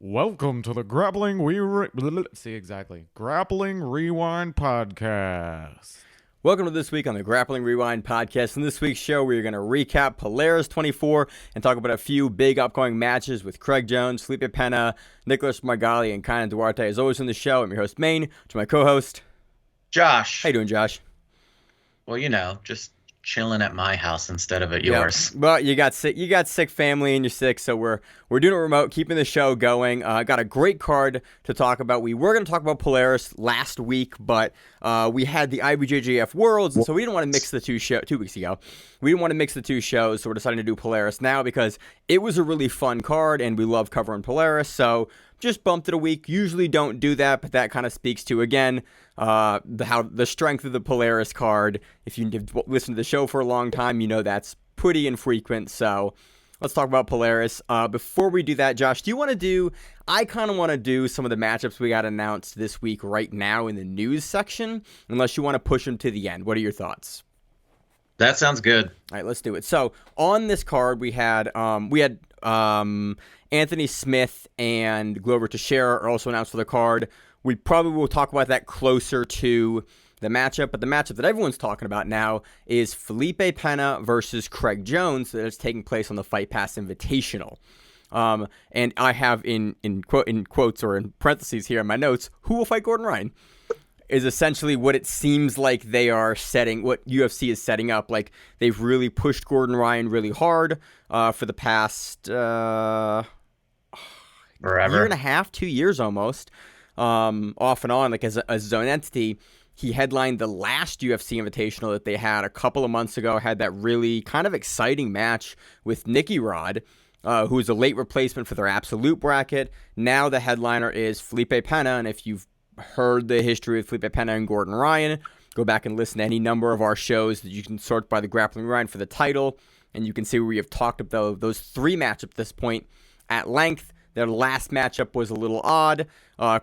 Welcome to the Grappling Grappling Rewind Podcast. Welcome to this week on the Grappling Rewind Podcast. In this week's show, we're going to recap Polaris 24 and talk about a few big upcoming matches with Craig Jones, Felipe Pena, Nicholas Meregali, and Kaynan Duarte. As always on the show, I'm your host, Maine, to my co-host, Josh. How you doing, Josh? Well, just chilling at my house instead of at yours. Well, you got sick family and you're sick, so we're doing it remote, keeping the show going. Got a great card to talk about. We were going to talk about Polaris last week, but we had the IBJJF Worlds, and so we didn't want to mix the two shows 2 weeks ago. We didn't want to mix the two shows, so we're deciding to do Polaris now because it was a really fun card, and we love covering Polaris, so just bumped it a week. Usually don't do that, but that kind of speaks to, again, the strength of the Polaris card. If you listen to the show for a long time, you know that's pretty infrequent. So let's talk about Polaris. Before we do that, Josh, I kind of want to do some of the matchups we got announced this week right now in the news section, unless you want to push them to the end. What are your thoughts? That sounds good. All right, let's do it. So on this card, we had Anthony Smith and Glover Teixeira are also announced for the card. We probably will talk about that closer to the matchup, but the matchup that everyone's talking about now is Felipe Pena versus Craig Jones that is taking place on the Fight Pass Invitational. And I have in quotes or in parentheses here in my notes, who will fight Gordon Ryan? Is essentially what it seems like they are setting, what UFC is setting up. Like, they've really pushed Gordon Ryan really hard for the past forever, year and a half, 2 years almost, off and on, like as his own entity. He headlined the last UFC Invitational that they had a couple of months ago, had that really kind of exciting match with Nicky Rod, who is a late replacement for their absolute bracket. Now the headliner is Felipe Pena, and if you've heard the history of Felipe Pena and Gordon Ryan, go back and listen to any number of our shows that you can sort by the Grappling Rewind for the title, and you can see where we have talked about those three matchups at this point at length. Their last matchup was a little odd.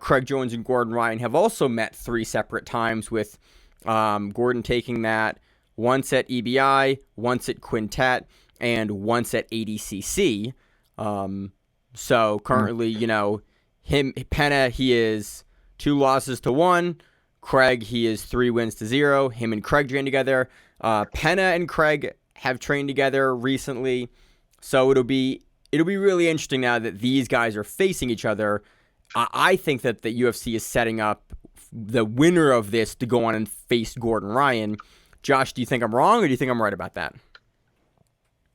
Craig Jones and Gordon Ryan have also met three separate times, with Gordon taking that once at EBI, once at Quintet, and once at ADCC. So currently, Pena, he is 2 losses to 1. Craig, he is 3 wins to 0. Him and Craig trained together. Pena and Craig have trained together recently. So it'll be really interesting now that these guys are facing each other. I think that the UFC is setting up the winner of this to go on and face Gordon Ryan. Josh, do you think I'm wrong, or do you think I'm right about that?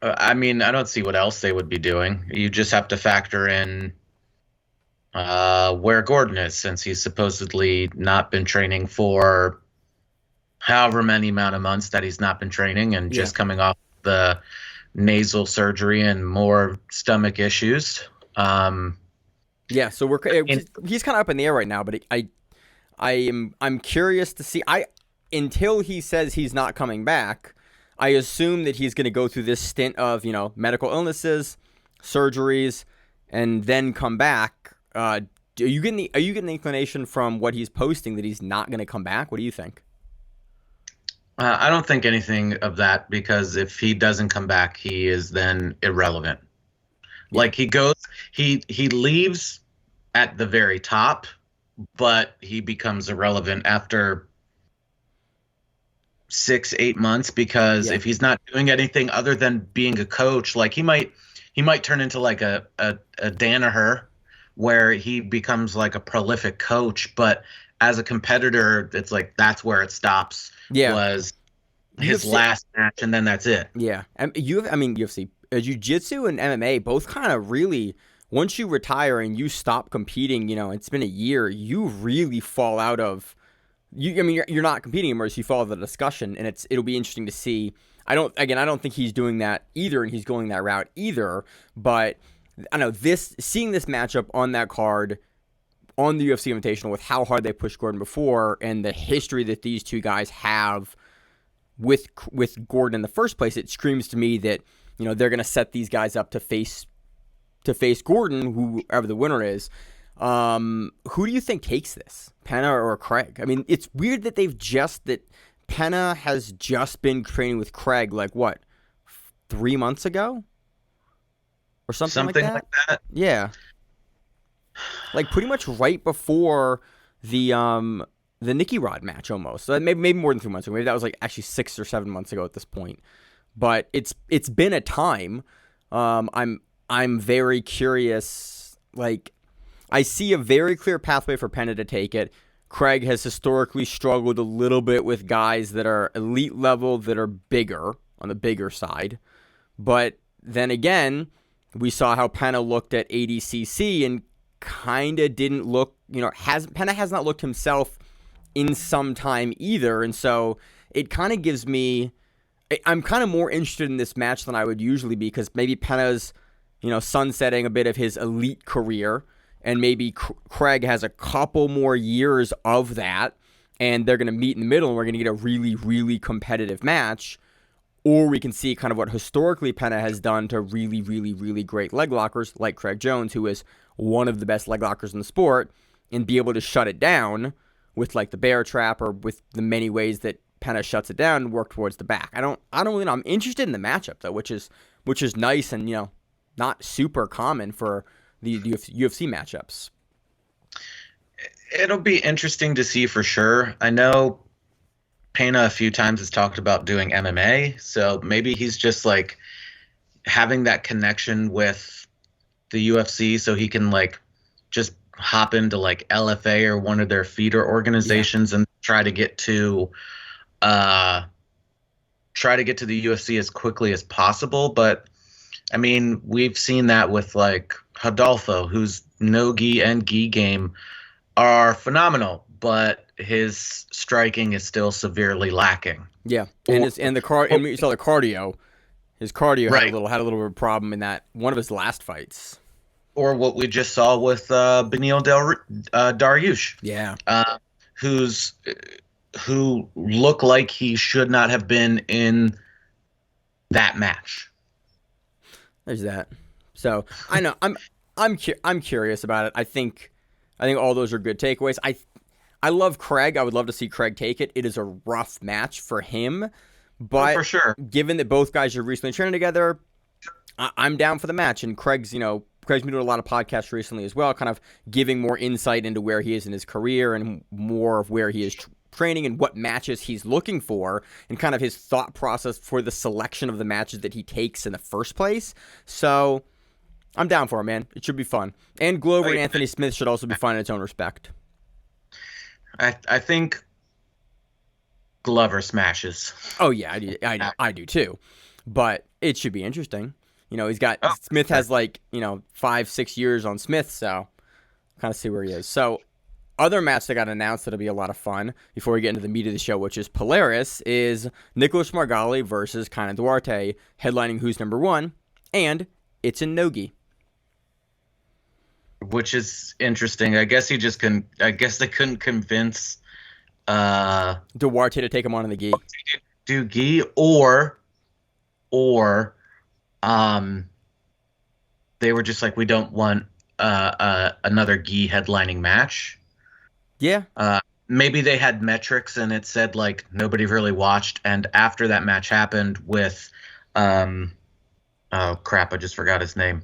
I don't see what else they would be doing. You just have to factor in where Gordon is, since he's supposedly not been training for however many amount of months that he's not been training, and just coming off the nasal surgery and more stomach issues. So he's kind of up in the air right now, but I'm curious to see. Until he says he's not coming back, I assume that he's going to go through this stint of medical illnesses, surgeries, and then come back. Are you getting the inclination from what he's posting that he's not going to come back? What do you think? I don't think anything of that, because if he doesn't come back, he is then irrelevant. Yeah. Like, he leaves at the very top, but he becomes irrelevant after 6-8 months, because if he's not doing anything other than being a coach, like he might turn into like a Danaher, where he becomes like a prolific coach, but as a competitor, it's like that's where it stops. Yeah, was his last match, and then that's it. Yeah, UFC, jiu-jitsu and MMA both kind of really, once you retire and you stop competing, it's been a year, you really fall out of. You're not competing anymore, so you fall out of the discussion, and it'll be interesting to see. I don't think he's doing that either, and he's going that route either. But I know seeing this matchup on that card, on the UFC Invitational, with how hard they pushed Gordon before, and the history that these two guys have with Gordon in the first place, it screams to me that they're going to set these guys up to face Gordon, whoever the winner is. Who do you think takes this, Pena or Craig? I mean, it's weird that Pena has just been training with Craig, like, what, 3 months ago? Or something like that? Like that? Yeah. like pretty much right before the Nicky Rod match almost. So maybe more than 3 months ago. Maybe that was like actually 6 or 7 months ago at this point. But it's been a time. I'm very curious. Like, I see a very clear pathway for Pena to take it. Craig has historically struggled a little bit with guys that are elite level that are bigger, on the bigger side. But then again, we saw how Pena looked at ADCC and kind of didn't look, Pena has not looked himself in some time either. And so it kind of gives me, I'm kind of more interested in this match than I would usually be, because maybe Pena's, sunsetting a bit of his elite career, and maybe Craig has a couple more years of that, and they're going to meet in the middle, and we're going to get a really, really competitive match. Or we can see kind of what historically Pena has done to really, really, really great leg lockers, like Craig Jones, who is one of the best leg lockers in the sport, and be able to shut it down with like the bear trap, or with the many ways that Pena shuts it down and work towards the back. I don't really know. I'm interested in the matchup though, which is nice and not super common for the UFC matchups. It'll be interesting to see for sure. I know Pena a few times has talked about doing MMA, so maybe he's just like having that connection with the UFC, so he can like just hop into like LFA or one of their feeder organizations and try to get to the UFC as quickly as possible. But I mean, we've seen that with like Rodolfo, whose no-gi and gi game are phenomenal, but his striking is still severely lacking. Yeah, and you saw the cardio. His cardio Right. had a little bit of a problem in that one of his last fights. Or what we just saw with Beneil Dariush. Yeah, who looked like he should not have been in that match. there's that. So I know I'm curious about it. I think all those are good takeaways. I love Craig. I would love to see Craig take it. It is a rough match for him, but For sure. given that both guys are recently training together, I'm down for the match. And Craig's been doing a lot of podcasts recently as well, kind of giving more insight into where he is in his career and more of where he is training and what matches he's looking for, and kind of his thought process for the selection of the matches that he takes in the first place. So I'm down for it, man. It should be fun. And Glover and Anthony Smith should also be fun in its own respect. I think Glover smashes. Oh yeah, I do too. But it should be interesting. Smith has 5-6 years on Smith, so kind of see where he is. So other match that got announced that'll be a lot of fun before we get into the meat of the show, which is Polaris, is Nicholas Meregali versus Kaynan Duarte, headlining Who's Number One, and it's in nogi. Which is interesting. I guess they couldn't convince Duarte to take him on in the gi. do gi or they were just like, we don't want another gi headlining match. Yeah. Maybe they had metrics and it said like nobody really watched, and after that match happened with oh crap, I just forgot his name.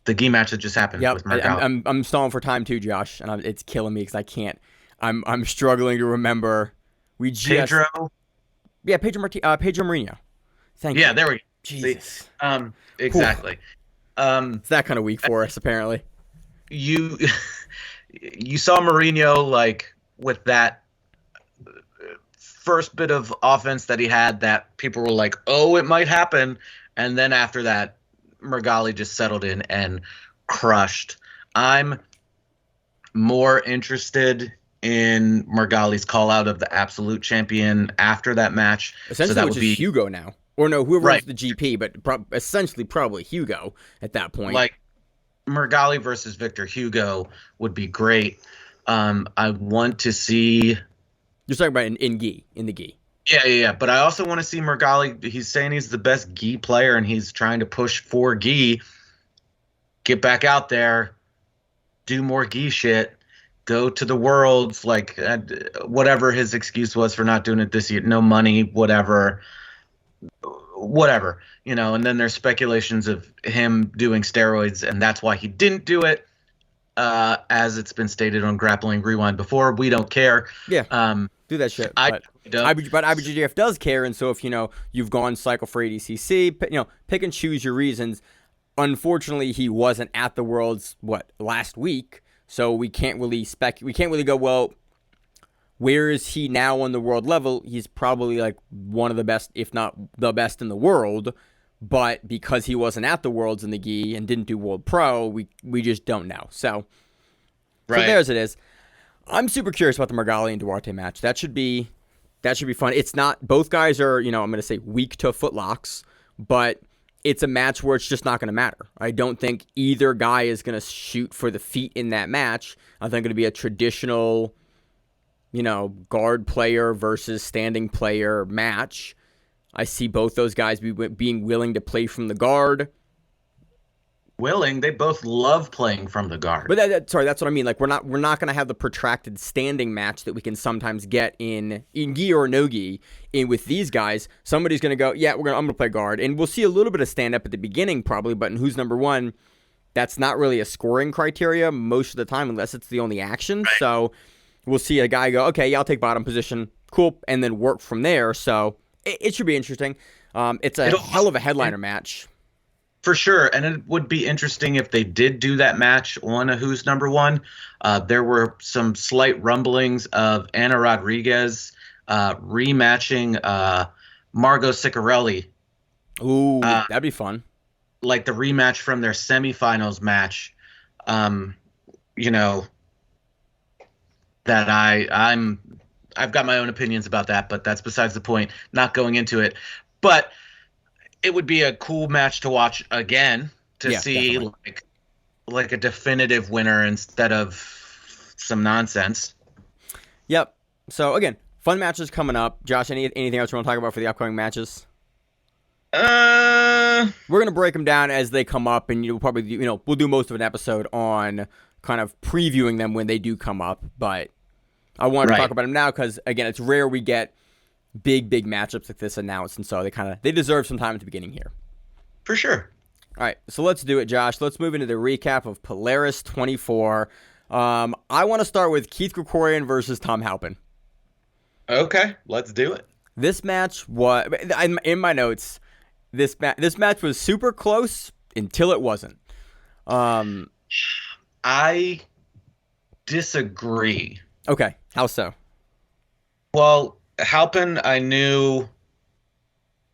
The gi match that just happened with Meregali. I'm stalling for time too, Josh, and it's killing me because I can't. I'm struggling to remember. Pedro. Yeah, Pedro Marino. Thank you. Yeah, there we go. Jesus. Exactly. It's that kind of week for us, apparently. You saw Mourinho like with that first bit of offense that he had that people were like, oh, it might happen. And then after that, Meregali just settled in and crushed. I'm more interested in Meregali's call out of the absolute champion after that match. Essentially, so that which would is be Hugo now. Or no, whoever Right. runs the GP, but essentially probably Hugo at that point. like Meregali versus Victor Hugo would be great. I want to see. You're talking about in the gi. Yeah. But I also want to see Meregali. He's saying he's the best gi player, and he's trying to push for gi. Get back out there, do more gi shit, go to the worlds, like whatever his excuse was for not doing it this year. No money, whatever. And then there's speculations of him doing steroids, and that's why he didn't do it. as it's been stated on Grappling Rewind before, we don't care. Yeah, do that shit. But IBJJF does care, and so if you've gone cycle for ADCC, pick and choose your reasons. Unfortunately, he wasn't at the Worlds last week, so we can't really we can't really go, well, where is he now on the world level? He's probably like one of the best, if not the best in the world. But because he wasn't at the Worlds in the GI and didn't do World Pro, we just don't know. So there's it is. I'm super curious about the Meregali and Duarte match. That should be fun. It's not, both guys are, I'm going to say weak to footlocks, but it's a match where it's just not going to matter. I don't think either guy is going to shoot for the feet in that match. I think it'll be a traditional, guard player versus standing player match. I see both those guys being willing to play from the guard. They both love playing from the guard. But that's what I mean. Like we're not going to have the protracted standing match that we can sometimes get in gi or no gi. With these guys, somebody's going to go, yeah, I'm going to play guard, and we'll see a little bit of stand up at the beginning probably. But in who's number one, that's not really a scoring criteria most of the time unless it's the only action. Right. So we'll see a guy go, okay, yeah, I'll take bottom position, cool, and then work from there. So it should be interesting. It's a hell of a headliner match. For sure, and it would be interesting if they did do that match on a Who's Number One. There were some slight rumblings of Anna Rodriguez rematching Margot Ciccarelli. Ooh, that'd be fun. Like the rematch from their semifinals match. That I've got my own opinions about that, but that's besides the point. Not going into it, but it would be a cool match to watch again to see definitely. like a definitive winner instead of some nonsense. Yep. So again, fun matches coming up. Josh, anything else you want to talk about for the upcoming matches? We're gonna break them down as they come up, and you'll probably we'll do most of an episode on kind of previewing them when they do come up. But I wanted to talk about them now because again, it's rare we get big matchups like this announced, and so they deserve some time at the beginning here. For sure. All right, so let's do it, Josh. Let's move into the recap of Polaris 24. I want to start with Keith Krikorian versus Tom Halpin. Okay, let's do it. This match was, in my notes, this match was super close until it wasn't. I disagree. Okay, how so? Well, Halpin, I knew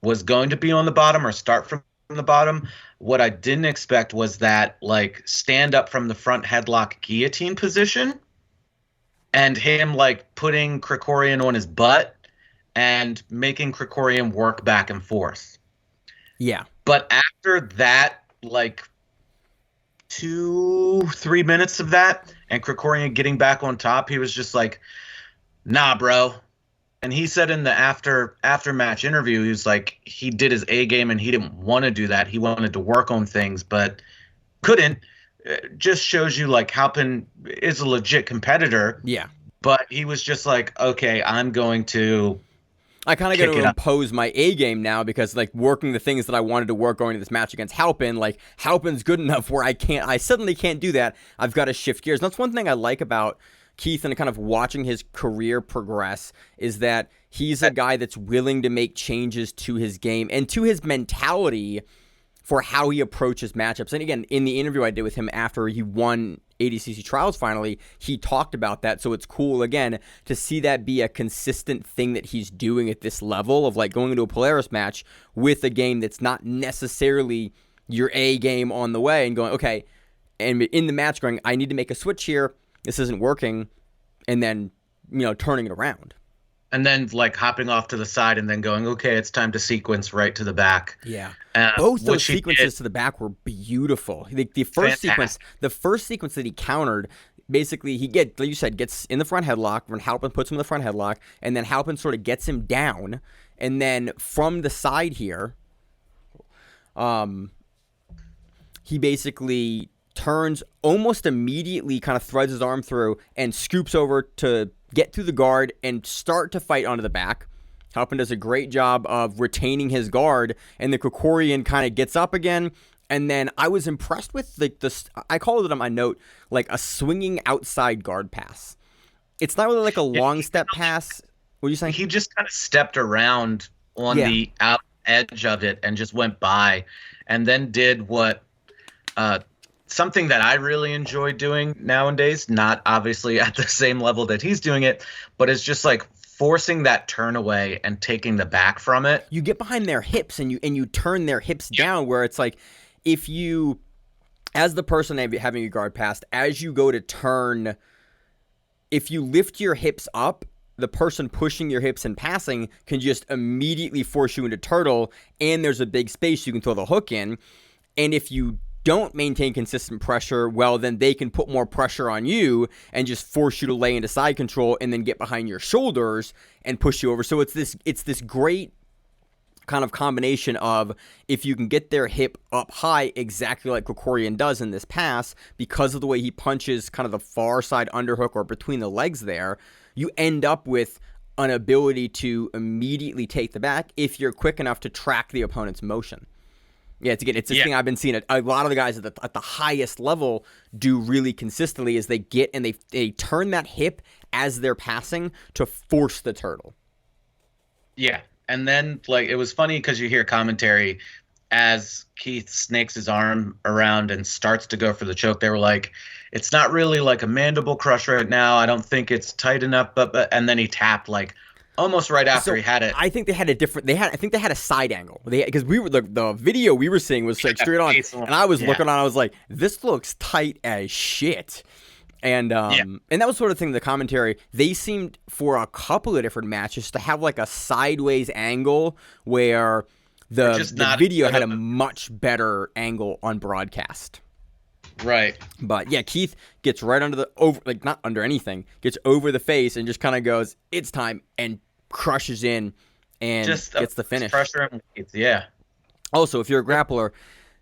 was going to be on the bottom or start from the bottom. What I didn't expect was that stand up from the front headlock guillotine position and him putting Krikorian on his butt and making Krikorian work back and forth. Yeah. But after that, 2-3 minutes of that and Krikorian getting back on top, he was just like, nah, bro. And he said in the after match interview, he was like, he did his A game and he didn't want to do that. He wanted to work on things, but couldn't. It just shows you Halpin is a legit competitor. Yeah. But he was just like, okay, I'm going to. I kind of got to impose my A game now because working the things that I wanted to work going into this match against Halpin, Halpin's good enough where I suddenly can't do that. I've got to shift gears. And that's one thing I like about Keith and kind of watching his career progress is that he's a guy that's willing to make changes to his game and to his mentality for how he approaches matchups. And again, in the interview I did with him after he won ADCC Trials finally, he talked about that. So it's cool, again, to see that be a consistent thing that he's doing at this level of going into a Polaris match with a game that's not necessarily your A game on the way and going, okay, and in the match going, I need to make a switch here. This isn't working, and then, turning it around. And then, hopping off to the side and then going, okay, it's time to sequence right to the back. Yeah. Both those sequences to the back were beautiful. The first sequence that he countered, basically, like you said, gets in the front headlock, when Halpin puts him in the front headlock, and then Halpin sort of gets him down, and then from the side here, he basically turns almost immediately, kind of threads his arm through and scoops over to get through the guard and start to fight onto the back. Halpin does a great job of retaining his guard, and the Krikorian kind of gets up again And then I was impressed with like I called it on my note, like a swinging outside guard pass. It's not really like a long step pass. What are you saying? He just kind of stepped around on the out edge of it and just went by, and then did what something that I really enjoy doing nowadays, not obviously at the same level that he's doing it, but it's just like forcing that turn away and taking the back from it. You get behind their hips and you turn their hips down, where it's like if you, as the person having your guard passed, as you go to turn, if you lift your hips up, the person pushing your hips and passing can just immediately force you into turtle, and there's a big space you can throw the hook in. And if you don't maintain consistent pressure, well, then they can put more pressure on you and just force you to lay into side control and then get behind your shoulders and push you over. So it's this great kind of combination of, if you can get their hip up high, exactly like Krikorian does in this pass, because of the way he punches kind of the far side underhook or between the legs there, you end up with an ability to immediately take the back if you're quick enough to track the opponent's motion. Yeah, it's this thing I've been seeing. A lot of the guys at the highest level do really consistently, is they get and they turn that hip as they're passing to force the turtle. Yeah, and then like it was funny because you hear commentary as Keith snakes his arm around and starts to go for the choke. They were like, "It's not really like a mandible crush right now. I don't think it's tight enough." But and then he tapped like almost right after he had it. I think they had a different. I think they had a side angle. Because we were the video we were seeing was like straight on, and I was looking on. I was like, "This looks tight as shit." And and that was sort of thing. The commentary, they seemed for a couple of different matches to have like a sideways angle where the video had a much better angle on broadcast. Right. But yeah, Keith gets right under not under anything, gets over the face and just kind of goes, "It's time," and crushes in and just gets the finish. Pressure him. Yeah. Also, if you're a grappler,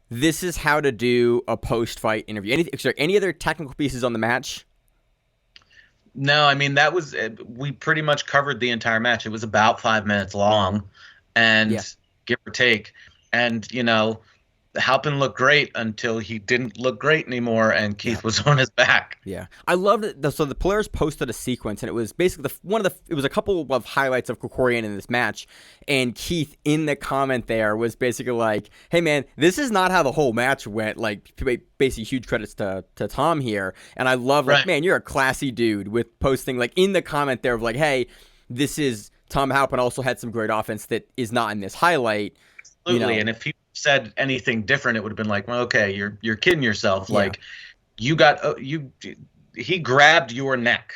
this is how to do a post-fight interview. Any other technical pieces on the match? No, I mean, we pretty much covered the entire match. It was about 5 minutes long, and give or take. And, Halpin looked great until he didn't look great anymore, and Keith was on his back. Yeah, I loved it. So the Polaris posted a sequence, and it was basically it was a couple of highlights of Krikorian in this match, and Keith in the comment there was basically like, "Hey man, this is not how the whole match went." Like, basically huge credits to Tom here, and I love like, man, you're a classy dude with posting like in the comment there of like, "Hey, this is Tom Halpin also had some great offense that is not in this highlight." Absolutely, and if he said anything different, it would have been like, well, okay, you're kidding yourself. Like, he grabbed your neck,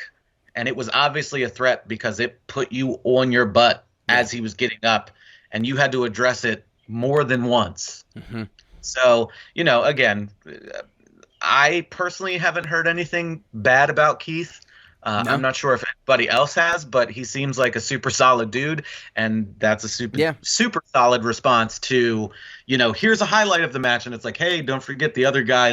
and it was obviously a threat because it put you on your butt as he was getting up, and you had to address it more than once. Mm-hmm. So, again, I personally haven't heard anything bad about Keith. No. I'm not sure if anybody else has, but he seems like a super solid dude, and that's a super solid response to, here's a highlight of the match, and it's like, hey, don't forget the other guy,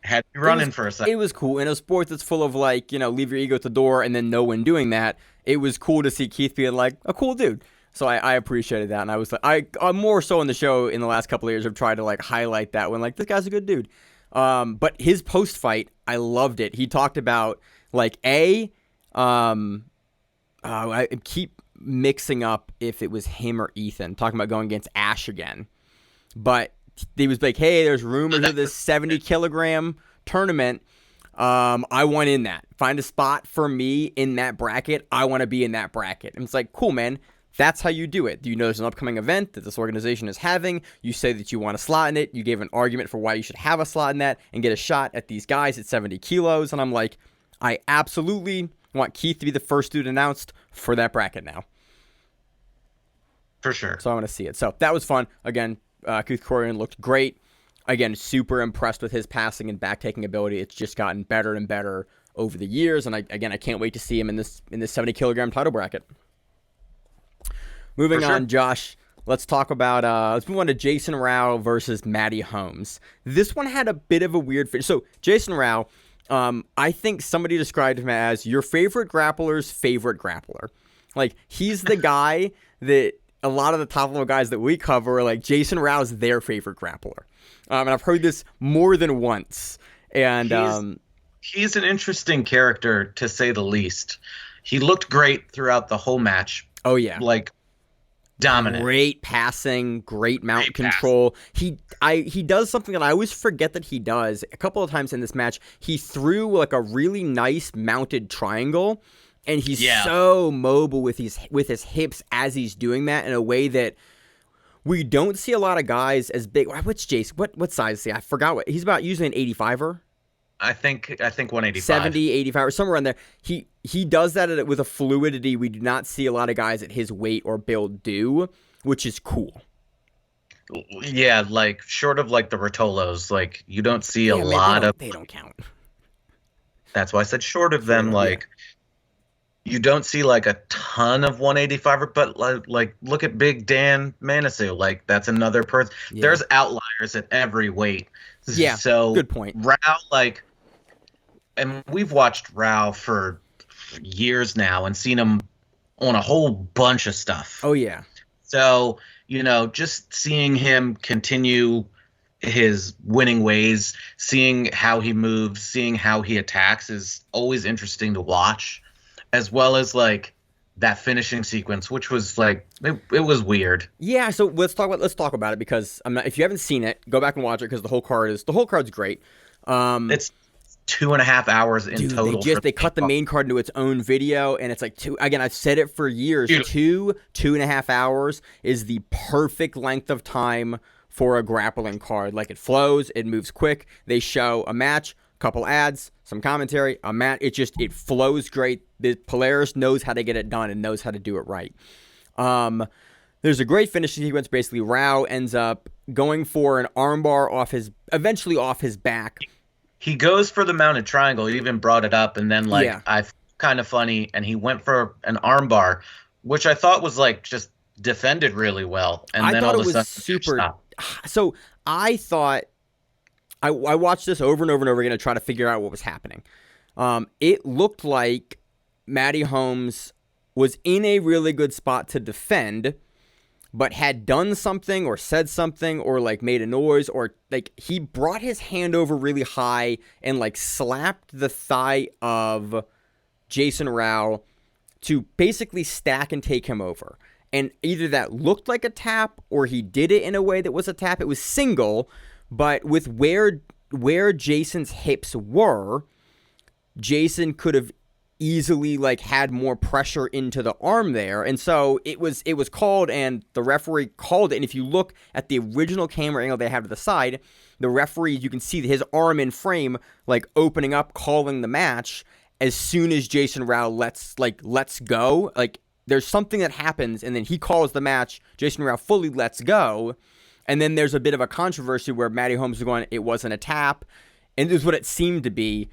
had you running for a second. It was cool. In a sport that's full of, leave your ego at the door and then no one doing that, it was cool to see Keith being like a cool dude. So I appreciated that, and I was like, I'm more so on the show in the last couple of years have tried to, highlight that when, this guy's a good dude. But his post-fight, I loved it. He talked about I keep mixing up if it was him or Ethan talking about going against Ash again, but he was like, "Hey, there's rumors of this 70-kilogram tournament. I want in that. Find a spot for me in that bracket. I want to be in that bracket." And it's like, cool, man. That's how you do it. You know there's an upcoming event that this organization is having. You say that you want a slot in it. You gave an argument for why you should have a slot in that and get a shot at these guys at 70 kilos. And I'm like, I absolutely want Keith to be the first dude announced for that bracket now. For sure. So I want to see it. So that was fun. Again, Keith Krikorian looked great. Again, super impressed with his passing and back-taking ability. It's just gotten better and better over the years. And I can't wait to see him in this 70-kilogram title bracket. Moving on, Josh, let's talk about, let's move on to Jason Rau versus Matty Holmes. This one had a bit of a weird finish. So Jason Rau, I think somebody described him as your favorite grappler's favorite grappler. He's the guy that a lot of the top level guys that we cover are like, Jason Rau's their favorite grappler. And I've heard this more than once. And he's an interesting character, to say the least. He looked great throughout the whole match. Oh, yeah. Like, dominant. Great passing, great mount control. He does something that I always forget that he does. A couple of times in this match, he threw like a really nice mounted triangle, and he's so mobile with his hips as he's doing that in a way that we don't see a lot of guys as big. What's Jason? What size is he? I forgot what he's about. Usually an 85er. I think 185. 70, 85, or somewhere in there. He does that with a fluidity we do not see a lot of guys at his weight or build do, which is cool. Yeah, like short of like the Rotolos, like you don't see a lot of. They don't count. That's why I said short of them. Like you don't see like a ton of 185, but like look at Big Dan Manitou. Like that's another person. Yeah. There's outliers at every weight. Yeah. So good point. Rau, and we've watched Rau for years now and seen him on a whole bunch of stuff. Oh, yeah. So, just seeing him continue his winning ways, seeing how he moves, seeing how he attacks is always interesting to watch, as well as, that finishing sequence, which was, it was weird. Yeah, so let's talk about it, because if you haven't seen it, go back and watch it, because the whole card's great. It's 2.5 hours in total. They cut the main card into its own video, and it's again, I've said it for years, 2.5 hours is the perfect length of time for a grappling card. It flows, it moves quick, they show a match, couple ads, some commentary, a match, it flows great. The Polaris knows how to get it done and knows how to do it right. There's a great finishing sequence. Basically, Rau ends up going for an armbar eventually off his back. He goes for the mounted triangle. He even brought it up, and then I kind of funny, and he went for an armbar, which I thought was just defended really well. And I then thought all it of a was sudden, super. So I thought I watched this over and over and over again to try to figure out what was happening. It looked like Matty Holmes was in a really good spot to defend, but had done something or said something or made a noise, or he brought his hand over really high and slapped the thigh of Jason Rau to basically stack and take him over. And either that looked like a tap or he did it in a way that was a tap. It was single, but with where Jason's hips were, Jason could have easily had more pressure into the arm there, and so it was called, and the referee called it. And if you look at the original camera angle they have to the side, the referee, you can see his arm in frame opening up, calling the match as soon as Jason Rau lets go. There's something that happens, and then he calls the match. Jason Rau fully lets go, and then there's a bit of a controversy where Matty Holmes is going, it wasn't a tap, and it was what it seemed to be.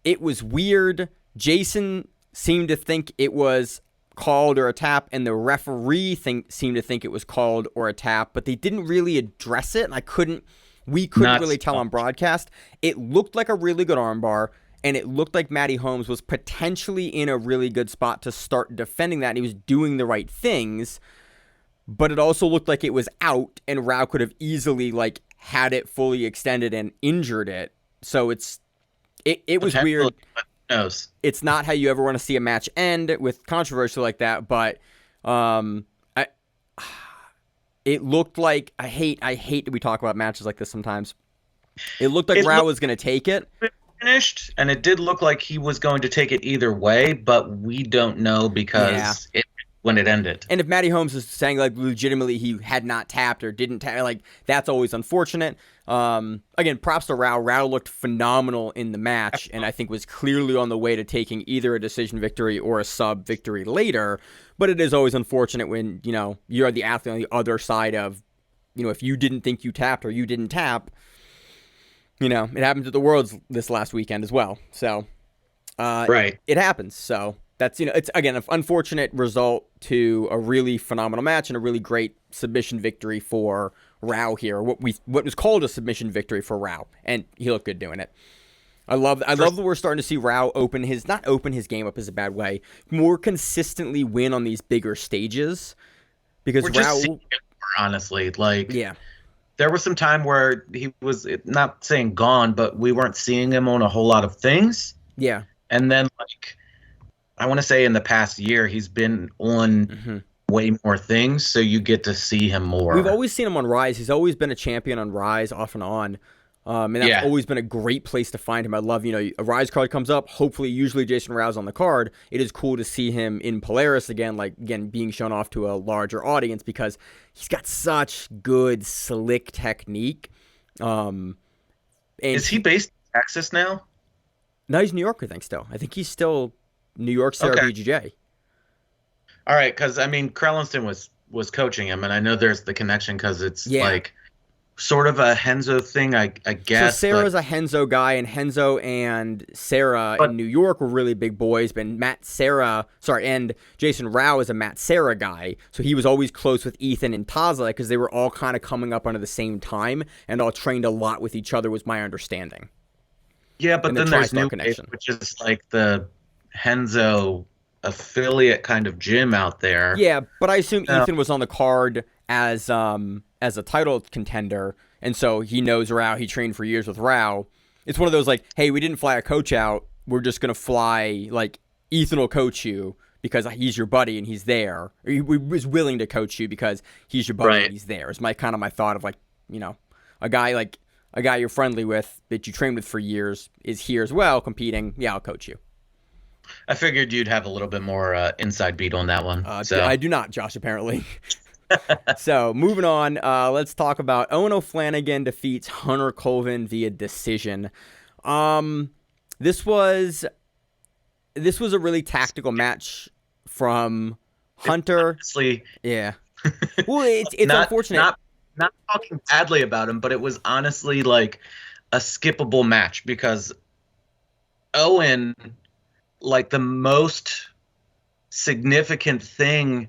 It was weird. Jason seemed to think it was called or a tap, and the referee seemed to think it was called or a tap, but they didn't really address it, and we couldn't really tell on broadcast. It looked like a really good armbar, and it looked like Matty Holmes was potentially in a really good spot to start defending that, and he was doing the right things, but it also looked like it was out, and Rau could have easily had it fully extended and injured it. So it was weird. Knows. It's not how you ever want to see a match end with controversy like that, but it looked like I hate that we talk about matches like this sometimes. It looked like Rau was going to take it. Finished, and it did look like he was going to take it either way, but we don't know because when it ended. And if Matty Holmes is saying legitimately he had not tapped or didn't tap, that's always unfortunate. Again, props to Rau. Rau looked phenomenal in the match, and I think was clearly on the way to taking either a decision victory or a sub victory later. But it is always unfortunate when, you're the athlete on the other side of, if you didn't think you tapped or you didn't tap, it happened to the Worlds this last weekend as well. So, right. It happens. So that's, it's again, an unfortunate result to a really phenomenal match and a really great submission victory for Rau here. What was called a submission victory for Rau, and he looked good doing it. I love that we're starting to see Rau not open his game up is a bad way, more consistently win on these bigger stages, because we're just seeing it more, honestly, there was some time where he was not saying gone, but we weren't seeing him on a whole lot of things. Yeah. And then, like, I want to say in the past year, he's been on way more things, so you get to see him more. We've always seen him on Rise. He's always been a champion on Rise, off and on. And that's always been a great place to find him. I love, a Rise card comes up. Hopefully, usually Jason Rau's on the card. It is cool to see him in Polaris again, being shown off to a larger audience because he's got such good, slick technique. And is he based in Texas now? No, he's New York, I think, still. I think he's still New York BJJ. All right, because, I mean, Crelinsten was coaching him, and I know there's the connection because it's, like, sort of a Henzo thing, I guess. So Sarah's a Henzo guy, and Henzo and Sarah in New York were really big boys, but and Jason Rau is a Matt Serra guy, so he was always close with Ethan and Taza because they were all kind of coming up under the same time and all trained a lot with each other, was my understanding. Yeah, but then there's New Wave, which is like the Henzo affiliate kind of gym out there. Yeah, but I assume Ethan was on the card as a title contender, and so he knows Rau. He trained for years with Rau. It's one of those like, hey, we didn't fly a coach out. We're just gonna fly, like, Ethan will coach you because he's your buddy and he's there. Or he was willing to coach you because he's your buddy and he's there. It's my thought of, like, a guy you're friendly with that you trained with for years is here as well competing. Yeah, I'll coach you. I figured you'd have a little bit more inside beat on that one. I do not, Josh, apparently. So, moving on, let's talk about Eoghan O'Flanagan defeats Hunter Colvin via decision. This was a really tactical match from Hunter. Honestly, yeah. Well, it's unfortunate. Not talking badly about him, but it was honestly like a skippable match because Eoghan, like, the most significant thing,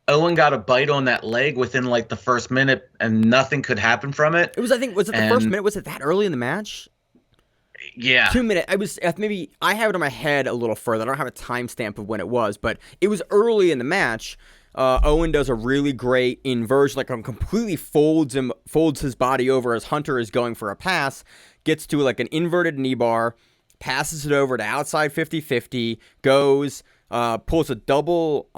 Eoghan got a bite on that leg within, like, the first minute, and nothing could happen from it. It was, the first minute? Was it that early in the match? Yeah. 2 minutes. I have it in my head a little further. I don't have a timestamp of when it was, but it was early in the match. Eoghan does a really great inversion, like, completely folds his body over as Hunter is going for a pass, gets to, like, an inverted knee bar, passes it over to outside 50-50, goes, pulls a double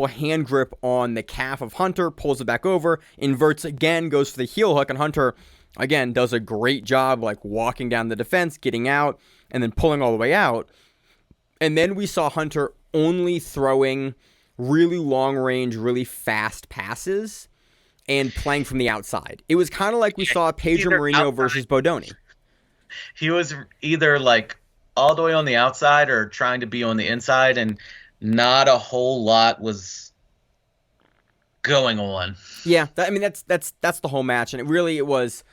hand grip on the calf of Hunter, pulls it back over, inverts again, goes for the heel hook, and Hunter, again, does a great job, like, walking down the defense, getting out, and then pulling all the way out. And then we saw Hunter only throwing really long range, really fast passes and playing from the outside. It was kind of like we saw Pedro Marino versus Bodoni. He was either, like, all the way on the outside or trying to be on the inside, and not a whole lot was going on. Yeah, that's the whole match, and it was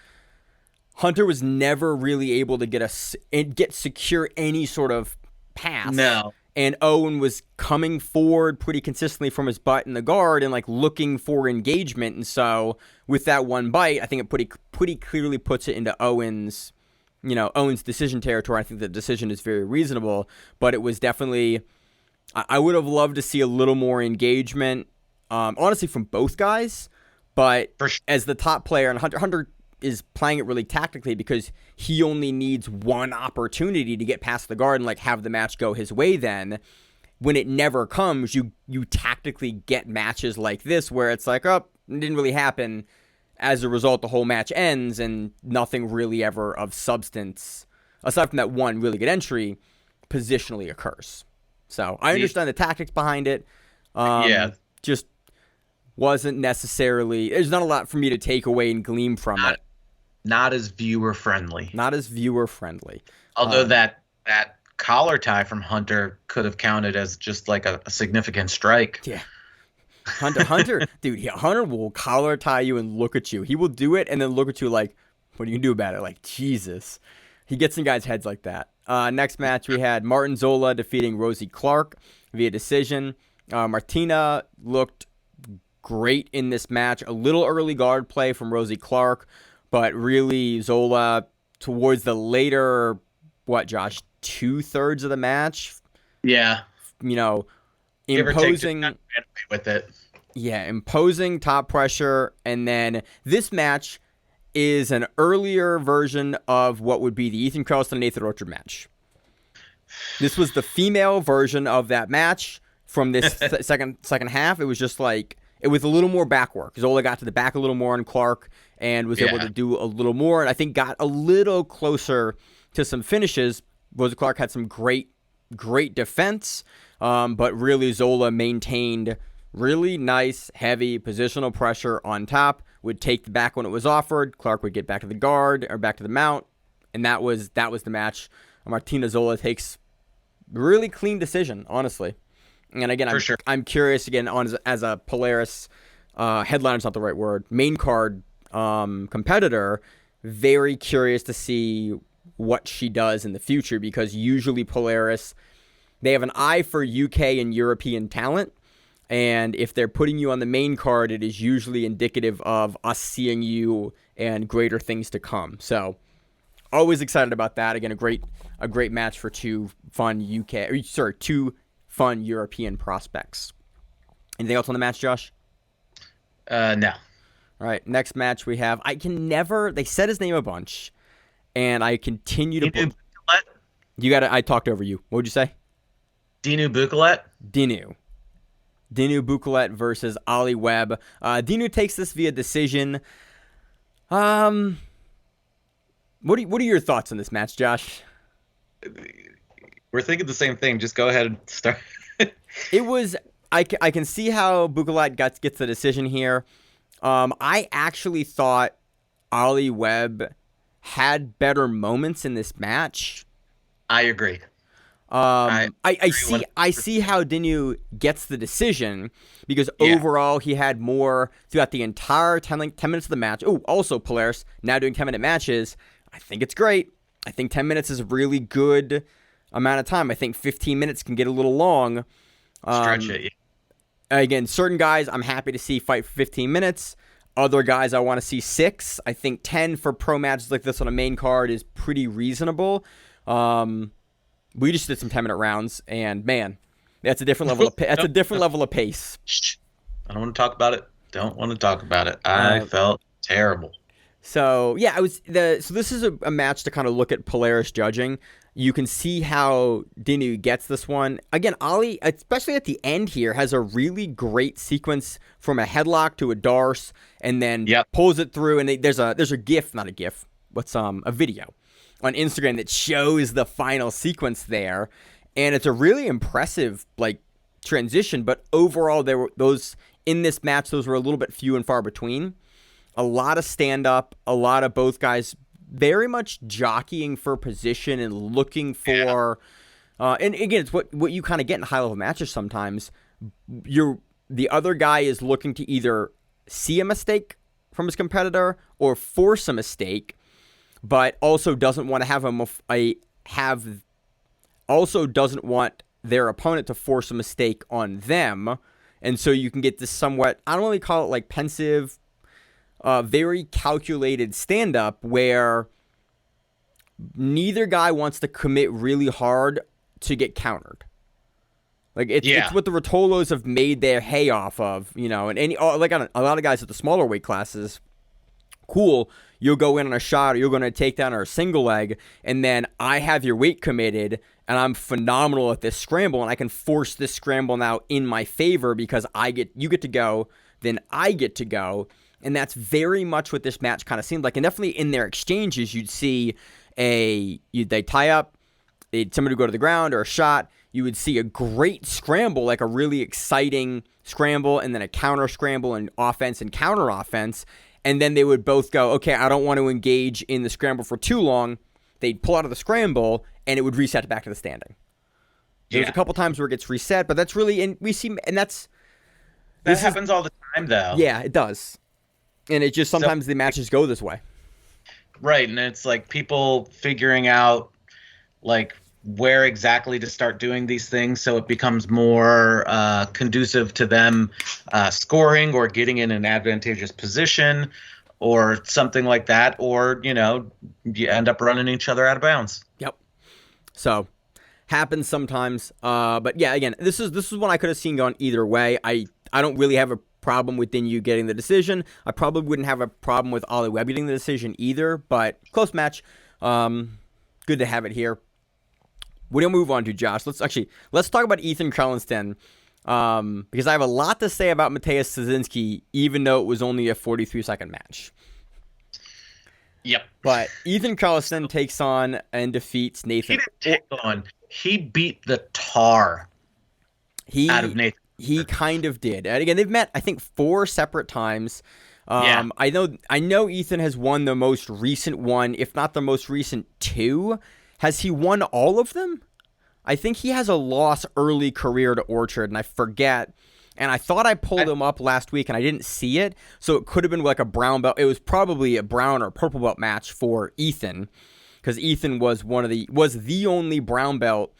Hunter was never really able to get secure any sort of pass. No. And Eoghan was coming forward pretty consistently from his butt in the guard and, like, looking for engagement. And so with that one bite, I think it pretty clearly puts it into Eoghan's decision territory. I think the decision is very reasonable, but it was definitely, I would have loved to see a little more engagement, honestly, from both guys. But as the top player, and Hunter is playing it really tactically because he only needs one opportunity to get past the guard and, like, have the match go his way. Then when it never comes, you tactically get matches like this where it's like, oh, it didn't really happen. As a result, the whole match ends and nothing really ever of substance, aside from that one really good entry, positionally occurs. So I understand the tactics behind it. Just wasn't necessarily, there's not a lot for me to take away and glean from it. Not as viewer friendly. Although that collar tie from Hunter could have counted as just like a significant strike. Yeah. Hunter, dude, Hunter will collar tie you and look at you. He will do it and then look at you like, what do you do about it? Like, Jesus. He gets in guys' heads like that. Next match, we had Martina Zola defeating Rosie Clarke via decision. Martina looked great in this match. A little early guard play from Rosie Clarke, but really Zola towards the later, Josh, 2/3 of the match? Yeah. Imposing with it. Yeah, imposing top pressure. And then this match is an earlier version of what would be the Ethan Crelinsten and Nathan Orchard match. This was the female version of that match from this second half. It was just like, it was a little more back work. Zola got to the back a little more on Clarke and was able to do a little more. And I think got a little closer to some finishes. Rosie Clarke had some great defense. But really Zola maintained really nice, heavy positional pressure on top, would take the back when it was offered. Clarke would get back to the guard or back to the mount. And that was the match. Martina Zola takes really clean decision, honestly. And again, I'm curious again as a Polaris headliner's not the right word, main card competitor. Very curious to see what she does in the future, because usually Polaris, they have an eye for UK and European talent. And if they're putting you on the main card, it is usually indicative of us seeing you and greater things to come. So always excited about that. Again, a great match for two fun European prospects. Anything else on the match, Josh? No. All right, next match we have. They said his name a bunch, and I continue to. Dinu Bucalet? I talked over you. What would you say? Dinu Bucalet? Dinu Bucalet versus Ollie Webb. Dinu takes this via decision. What are your thoughts on this match, Josh? We're thinking the same thing. Just go ahead and start. It was. I can see how Bucalet gets the decision here. I actually thought Ollie Webb had better moments in this match. I agree. I see how Dinu gets the decision, because overall he had more throughout the entire 10 minutes of the match. Oh, also Polaris now doing 10-minute matches. I think it's great. I think 10 minutes is a really good amount of time. I think 15 minutes can get a little long. Stretch it. Again, certain guys I'm happy to see fight for 15 minutes. Other guys I want to see 6. I think 10 for pro matches like this on a main card is pretty reasonable. We just did some 10-minute rounds, and man, that's a different level of pace. I don't want to talk about it. I felt terrible. So yeah, So this is a match to kind of look at Polaris judging. You can see how Dinu gets this one. Again, Ollie, especially at the end here, has a really great sequence from a headlock to a darce, and then pulls it through. And there's a GIF, not a GIF. A video on Instagram that shows the final sequence there, and it's a really impressive transition. But overall, those were a little bit few and far between. A lot of stand up, a lot of both guys very much jockeying for position and looking for. And again, it's what you kind of get in high level matches sometimes. The other guy is looking to either see a mistake from his competitor or force a mistake, but also doesn't want to doesn't want their opponent to force a mistake on them. And so you can get this somewhat, I don't really call it pensive, very calculated stand-up where neither guy wants to commit really hard to get countered. It's what the Rotolos have made their hay off of, and a lot of guys at the smaller weight classes. Cool, you'll go in on a shot, or you're going to take down or a single leg, and then I have your weight committed, and I'm phenomenal at this scramble, and I can force this scramble now in my favor because you get to go, then I get to go, and that's very much what this match kind of seemed like. And definitely in their exchanges, you'd see they tie up, somebody would go to the ground or a shot. You would see a great scramble, like a really exciting scramble, and then a counter scramble and offense and counter offense. And then they would both go, okay, I don't want to engage in the scramble for too long. They'd pull out of the scramble, and it would reset back to the standing. There's a couple times where it gets reset, but that's really, and we see, and that happens all the time, though. Yeah, it does. And it just sometimes the matches go this way. Right, and it's people figuring out where exactly to start doing these things so it becomes more conducive to them scoring or getting in an advantageous position or something like that, or you end up running each other out of bounds. Yep. So happens sometimes. But yeah, again, this is one I could have seen going either way. I don't really have problem with Dinu getting the decision. I probably wouldn't have a problem with Ollie Webb getting the decision either, but close match. Good to have it here. What do we move on to, Josh? Let's talk about Ethan Crelinsten, because I have a lot to say about Mateusz Szczecinski, even though it was only a 43-second match. Yep. But Ethan Crelinsten takes on and defeats Nathan. He didn't take on. He beat the tar out of Nathan. He kind of did. And again, they've met, I think, 4 separate times. Yeah. I know Ethan has won the most recent one, if not the most recent 2. Has he won all of them? I think he has a loss early career to Orchard, and I forget. And I thought I pulled him up last week, and I didn't see it. So it could have been like a brown belt. It was probably a brown or purple belt match for Ethan, because Ethan was the only brown belt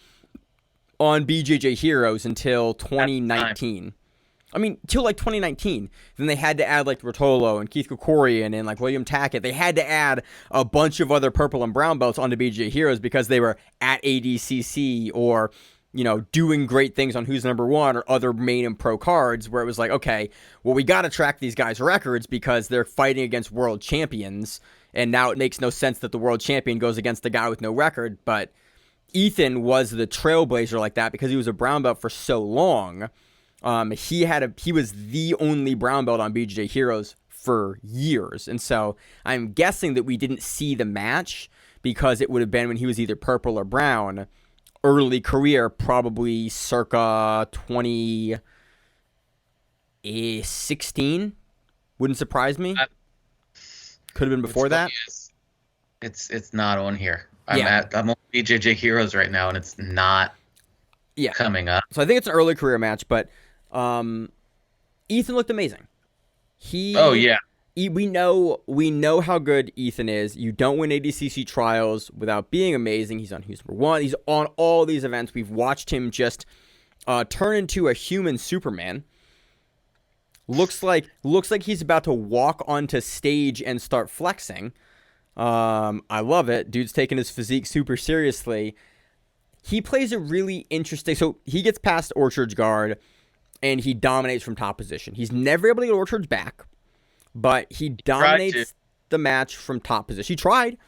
on BJJ Heroes until 2019. I mean, till like 2019. Then they had to add like Rotolo and Keith Krikorian and like William Tackett. They had to add a bunch of other purple and brown belts onto BJJ Heroes because they were at ADCC or, you know, doing great things on Who's Number One or other main and pro cards, where it was like, okay, well, we got to track these guys' records because they're fighting against world champions. And now it makes no sense that the world champion goes against the guy with no record. But Ethan was the trailblazer like that because he was a brown belt for so long. He was the only brown belt on BJJ Heroes for years. And so I'm guessing that we didn't see the match because it would have been when he was either purple or brown. Early career, probably circa 2016. Wouldn't surprise me. Could have been before that. It's not on here. I'm on BJJ Heroes right now, and it's not coming up. So I think it's an early career match, but Ethan looked amazing. We know how good Ethan is. You don't win ADCC trials without being amazing. He's on Who's Number One. He's on all these events. We've watched him just turn into a human Superman. Looks like he's about to walk onto stage and start flexing. I love it. Dude's taking his physique super seriously. He plays a really interesting... So he gets past Orchard's guard, and he dominates from top position. He's never able to get Orchard's back, but he dominates the match from top position. He tried.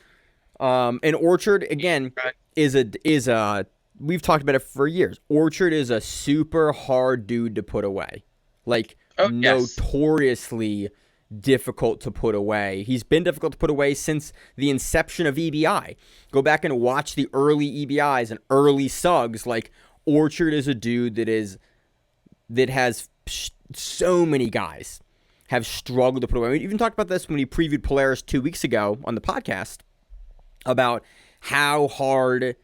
And Orchard, again, is a... We've talked about it for years. Orchard is a super hard dude to put away. Like, notoriously difficult to put away. He's been difficult to put away since the inception of EBI. Go back and watch the early EBIs and early SUGs. Like, Orchard is a dude that has so many guys have struggled to put away. We even talked about this when we previewed Polaris 2 weeks ago on the podcast about how hard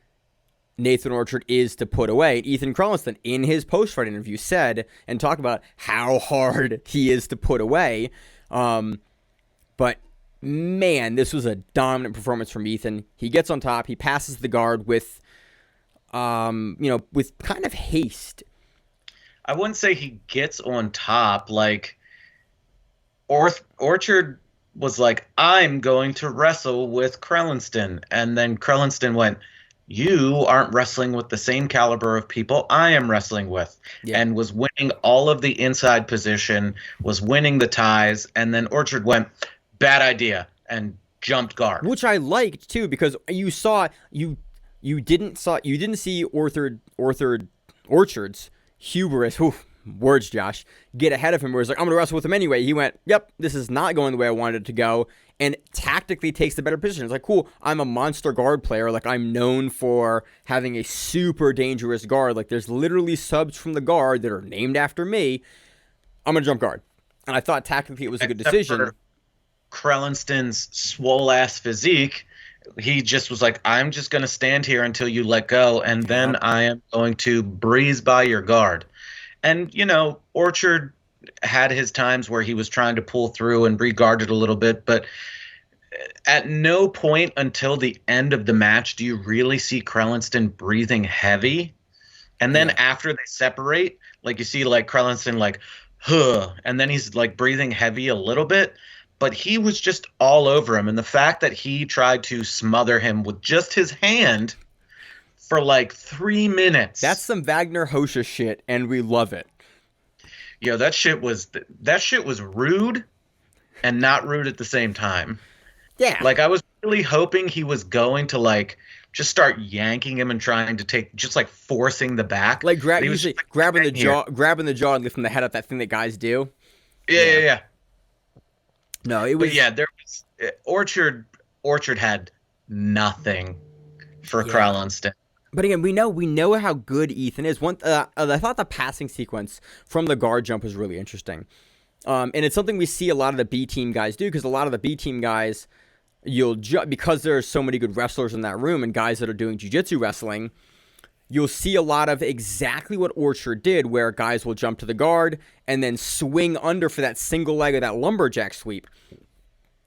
Nathan Orchard is to put away. Ethan Crelinsten, in his post-fight interview, said and talked about how hard he is to put away. But man, this was a dominant performance from Ethan. He gets on top. He passes the guard with kind of haste. I wouldn't say he gets on top. Like, Orchard was like, I'm going to wrestle with Crelinsten. And then Crelinsten went, you aren't wrestling with the same caliber of people I am wrestling with. Yeah. And was winning all of the inside position, was winning the ties. And then Orchard went, bad idea, and jumped guard. Which I liked, too, because you saw, you didn't see Orchard's hubris, words, Josh, get ahead of him where he's like, I'm going to wrestle with him anyway. He went, yep, this is not going the way I wanted it to go, and tactically takes the better position. It's like, cool, I'm a monster guard player. Like, I'm known for having a super dangerous guard. Like, there's literally subs from the guard that are named after me. I'm going to jump guard. And I thought tactically it was a good decision. For Crelinsten's swole-ass physique, he just was like, I'm just going to stand here until you let go, and then I am going to breeze by your guard. And, Orchard had his times where he was trying to pull through and re-guarded a little bit, but at no point until the end of the match do you really see Crelinsten breathing heavy. And then after they separate, like, you see, like, Crelinsten, like, huh, and then he's, like, breathing heavy a little bit. But he was just all over him. And the fact that he tried to smother him with just his hand for like 3 minutes. That's some Wagner Hosha shit, and we love it. Yo, that shit was rude and not rude at the same time. Yeah. Like, I was really hoping he was going to, like, just start yanking him and trying to take, just like forcing the back. Like, He was just, like, grabbing the here. jaw and lifting the head up, that thing that guys do. Yeah. No, it was. But yeah, there was Orchard had nothing for Crelinsten. But again, we know how good Ethan is. I thought the passing sequence from the guard jump was really interesting, and it's something we see a lot of the B team guys do, because a lot of the B team guys, because there are so many good wrestlers in that room and guys that are doing jiu-jitsu wrestling, you'll see a lot of exactly what Orchard did, where guys will jump to the guard and then swing under for that single leg of that lumberjack sweep.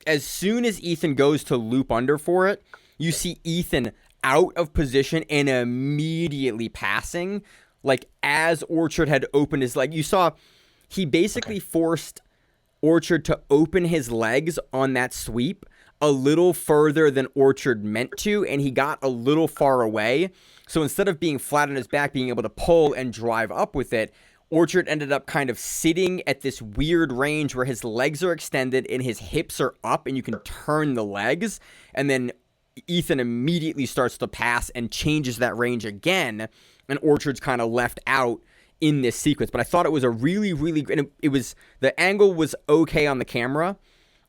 As soon as Ethan goes to loop under for it, you see Ethan out of position and immediately passing. Like, as Orchard had opened his leg, you saw he basically forced Orchard to open his legs on that sweep a little further than Orchard meant to, and he got a little far away. So instead of being flat on his back, being able to pull and drive up with it, Orchard ended up kind of sitting at this weird range where his legs are extended and his hips are up, and you can turn the legs, and then Ethan immediately starts to pass and changes that range again, and Orchard's kind of left out in this sequence. But I thought it was a really, really good, and it was, the angle was okay on the camera.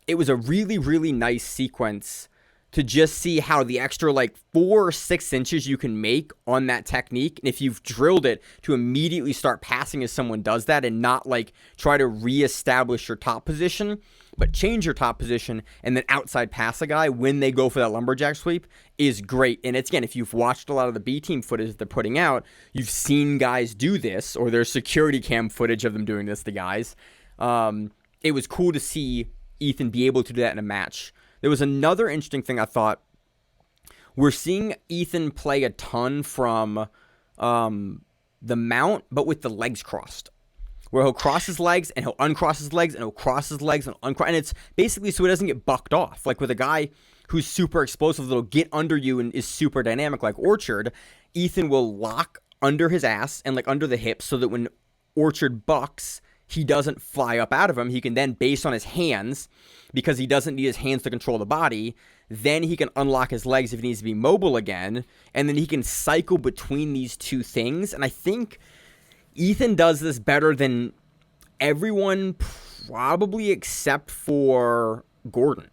It was a really, really nice sequence to just see how the extra like 4 or 6 inches you can make on that technique. And if you've drilled it, to immediately start passing as someone does that, and not like try to reestablish your top position, but change your top position and then outside pass a guy when they go for that lumberjack sweep, is great. And it's, again, if you've watched a lot of the B team footage they're putting out, you've seen guys do this, or there's security cam footage of them doing this to guys. It was cool to see Ethan be able to do that in a match. There was another interesting thing I thought. We're seeing Ethan play a ton from the mount, but with the legs crossed, where he'll cross his legs and he'll uncross his legs and he'll cross his legs and uncross, and it's basically so he doesn't get bucked off. Like with a guy who's super explosive that'll get under you and is super dynamic like Orchard, Ethan will lock under his ass and like under the hips, so that when Orchard bucks, he doesn't fly up out of him. He can then base on his hands, because he doesn't need his hands to control the body. Then he can unlock his legs if he needs to be mobile again, and then he can cycle between these two things. And I think Ethan does this better than everyone, probably except for Gordon.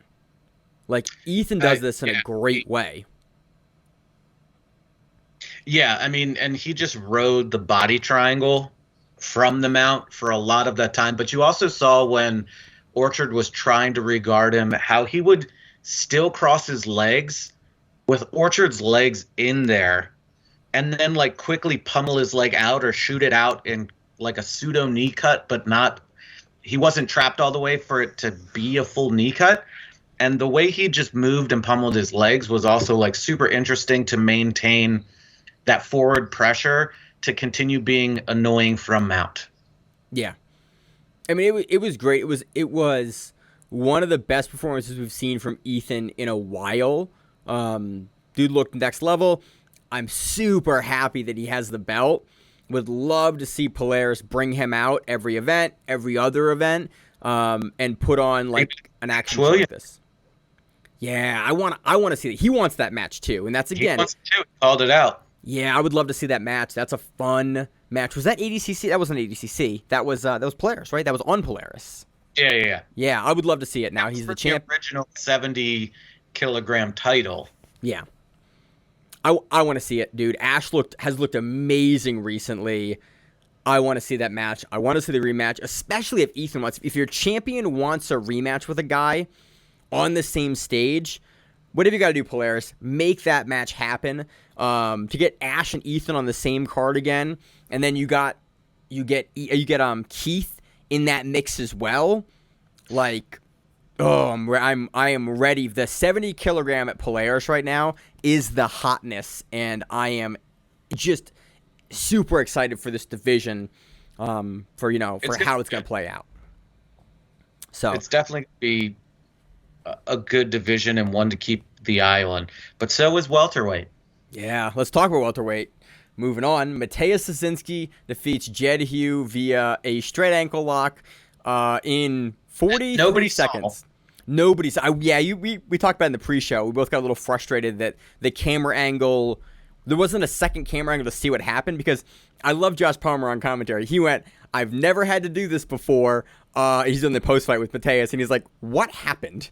Like, Ethan does this in a great way. Yeah, I mean, and he just rode the body triangle from the mount for a lot of that time. But you also saw when Orchard was trying to regard him, how he would still cross his legs with Orchard's legs in there, and then like quickly pummel his leg out or shoot it out in like a pseudo knee cut, but not, he wasn't trapped all the way for it to be a full knee cut. And the way he just moved and pummeled his legs was also like super interesting to maintain that forward pressure to continue being annoying from mount. Yeah. I mean, it was great. It was one of the best performances we've seen from Ethan in a while. Dude looked next level. I'm super happy that he has the belt. Would love to see Polaris bring him out every event, every other event, and put on like an action show like this. Yeah, I want to see that. He wants that match too, and that's, again, he wants to. Called it out. Yeah, I would love to see that match. That's a fun match. Was that ADCC? That wasn't ADCC. That was Polaris, right? That was on Polaris. Yeah. Yeah, I would love to see it. Now he's the champ. The original 70-kilogram title. Yeah. I want to see it, dude. Ash has looked amazing recently. I want to see that match. I want to see the rematch, especially if Ethan wants. If your champion wants a rematch with a guy on the same stage, whatever you got to do, Polaris, make that match happen. To get Ash and Ethan on the same card again, and then you get Keith in that mix as well. Like, I am ready. The 70 kilogram at Polaris right now is the hotness, and I am just super excited for this division. For how it's gonna play out. So it's definitely gonna be a good division and one to keep the eye on. But so is welterweight. Yeah, let's talk about welterweight. moving on, Mateusz Szczecinski defeats Jed Hue via a straight ankle lock in 43 seconds. Nobody saw. We talked about it in the pre-show. We both got a little frustrated that the camera angle, there wasn't a second camera angle to see what happened, because I love Josh Palmer on commentary. He went, I've never had to do this before. He's in the post-fight with Mateusz, and he's like, what happened?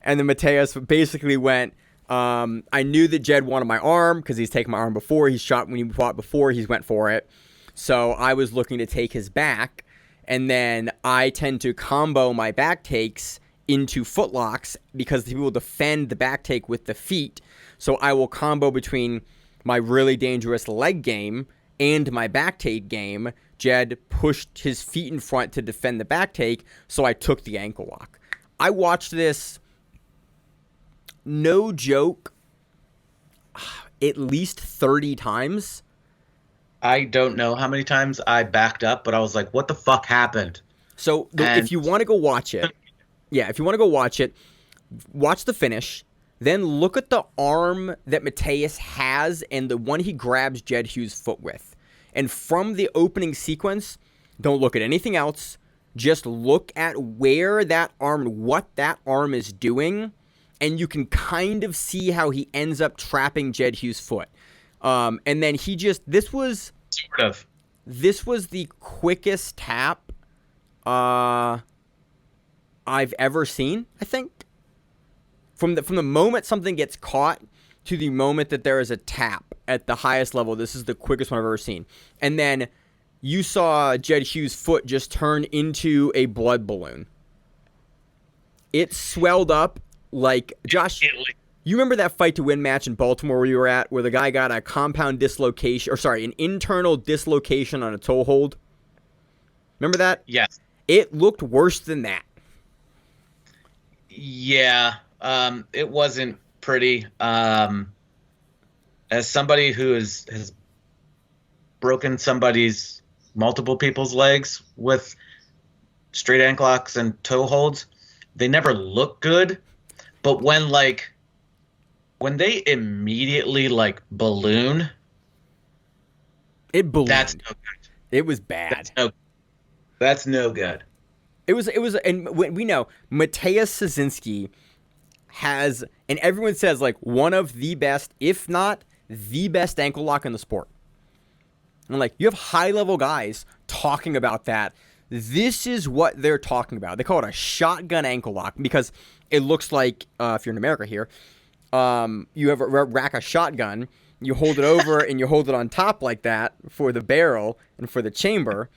And then Mateusz basically went, I knew that Jed wanted my arm because he's taken my arm before. He shot when he fought before. He went for it. So I was looking to take his back, and then I tend to combo my back takes into footlocks because people defend the back take with the feet. So I will combo between my really dangerous leg game and my back take game. Jed pushed his feet in front to defend the back take, so I took the ankle lock. I watched this, no joke, at least 30 times. I don't know how many times I backed up, but I was like, what the fuck happened? So if you want to go watch it, watch the finish, then look at the arm that Mateusz has and the one he grabs Jed Hue's foot with. And from the opening sequence, don't look at anything else. Just look at where that arm, what that arm is doing, and you can kind of see how he ends up trapping Jed Hue's foot. And then this was the quickest tap I've ever seen, I think. From the moment something gets caught to the moment that there is a tap at the highest level, this is the quickest one I've ever seen. And then you saw Jed Hue's foot just turn into a blood balloon. It swelled up like, Josh, you remember that fight to win match in Baltimore where you were at, where the guy got a compound dislocation, an internal dislocation on a toe hold? Remember that? Yes. It looked worse than that. Yeah. It wasn't pretty. As somebody who has broken multiple people's legs with straight ankle locks and toe holds, they never look good. But when they immediately balloon, it ballooned. That's no good. It was bad. That's no good. It was, and we know Mateusz Szczecinski has, and everyone says one of the best, if not the best ankle lock in the sport. And you have high level guys talking about that. This is what they're talking about. They call it a shotgun ankle lock because it looks like, if you're in America here, you have a rack of shotgun, you hold it over and you hold it on top like that for the barrel and for the chamber.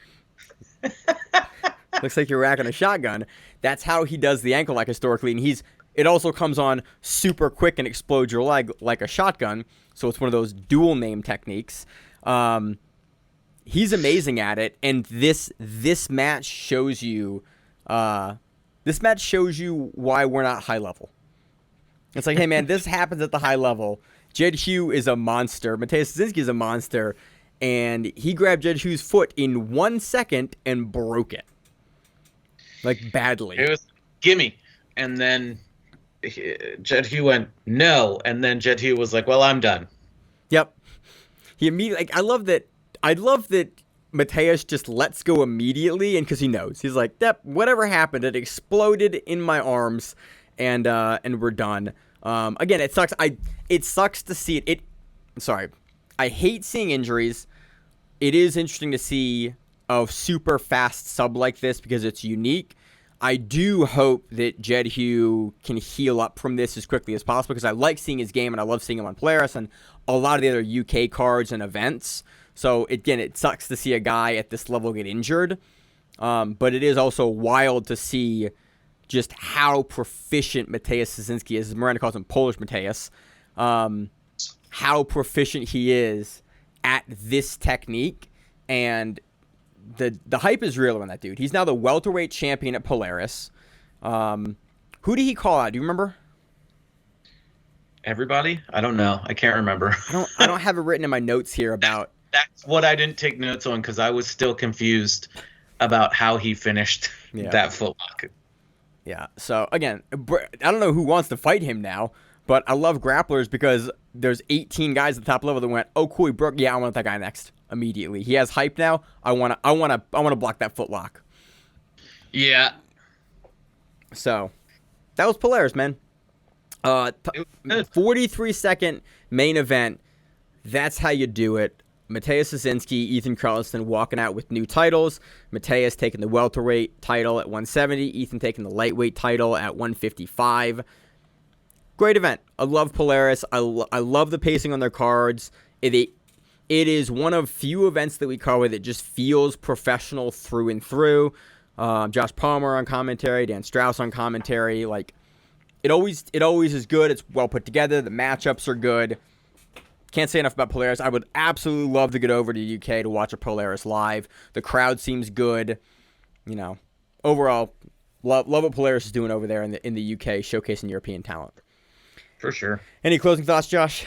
Looks like you're racking a shotgun. That's how he does the ankle lock historically, and it also comes on super quick and explodes your leg like a shotgun, so it's one of those dual name techniques. He's amazing at it, and this match shows you why we're not high level. It's like, hey man, this happens at the high level. Jed Hue is a monster. Mateusz Szczecinski is a monster, and he grabbed Jed Hue's foot in 1 second and broke it. Badly. It was gimme. And then Jed Hue went, no. And then Jed Hue was like, well, I'm done. Yep. He immediately, I love that Mateusz just lets go immediately, and because he knows. He's like, yep, whatever happened, it exploded in my arms, and we're done. Again, it sucks. It sucks to see it. I hate seeing injuries. It is interesting to see a super fast sub like this because it's unique. I do hope that Jed Hue can heal up from this as quickly as possible because I like seeing his game and I love seeing him on Polaris and a lot of the other UK cards and events. So again, it sucks to see a guy at this level get injured. But it is also wild to see just how proficient Mateusz Szczecinski is. Miranda calls him Polish Mateusz. How proficient he is at this technique, and the hype is real on that dude. He's now the welterweight champion at Polaris. Who did he call out? Do you remember? Everybody? I don't know. I can't remember. I don't have it written in my notes here about. That's what I didn't take notes on because I was still confused about how he finished that footlock. Yeah. So again, I don't know who wants to fight him now, but I love grapplers because there's 18 guys at the top level that went, oh cool, he broke. Yeah, I want that guy next immediately. He has hype now. I want to block that footlock. Yeah. So that was Polaris, man. 43-second main event. That's how you do it. Mateusz Szczecinski, Ethan Crelinsten walking out with new titles. Mateusz taking the welterweight title at 170. Ethan taking the lightweight title at 155. Great event. I love Polaris. I love the pacing on their cards. It is one of few events that we cover that just feels professional through and through. Josh Palmer on commentary, Dan Strauss on commentary. Like, it always is good. It's well put together. The matchups are good. Can't say enough about Polaris. I would absolutely love to get over to the UK to watch a Polaris live. The crowd seems good. You know, overall, love what Polaris is doing over there in the UK, showcasing European talent. For sure. Any closing thoughts, Josh?